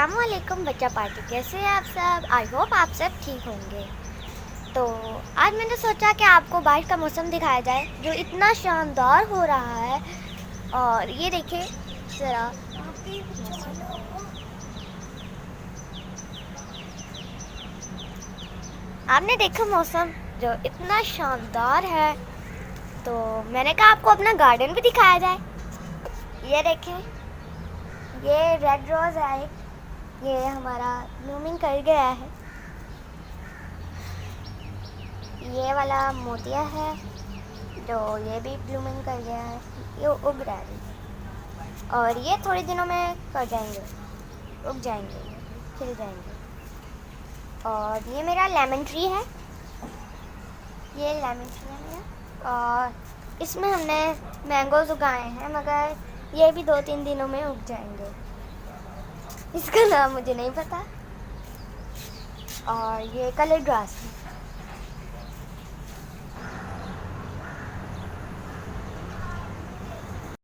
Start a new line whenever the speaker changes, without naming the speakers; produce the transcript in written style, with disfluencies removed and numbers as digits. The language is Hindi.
अस्सलामुअलैकुम बच्चा पार्टी, कैसे हैं आप सब। आई होप आप सब ठीक होंगे। तो आज मैंने सोचा कि आपको बारिश का मौसम दिखाया जाए जो इतना शानदार हो रहा है। और ये देखिए ज़रा, आपने देखा मौसम जो इतना शानदार है, तो मैंने कहा आपको अपना गार्डन भी दिखाया जाए। ये देखें, ये रेड रोज़ है, ये हमारा ब्लूमिंग कर गया है। ये वाला मोतिया है जो ये भी ब्लूमिंग कर गया है, ये उग रहा है और ये थोड़े दिनों में कर जाएंगे, उग जाएंगे, खिल जाएंगे। और ये मेरा लेमन ट्री है, ये लेमन ट्री है मेरा, और इसमें हमने मैंगोज़ उगाए हैं, मगर ये भी 2-3 दिनों में उग जाएंगे। इसका नाम मुझे नहीं पता। और ये कलर ग्रास है,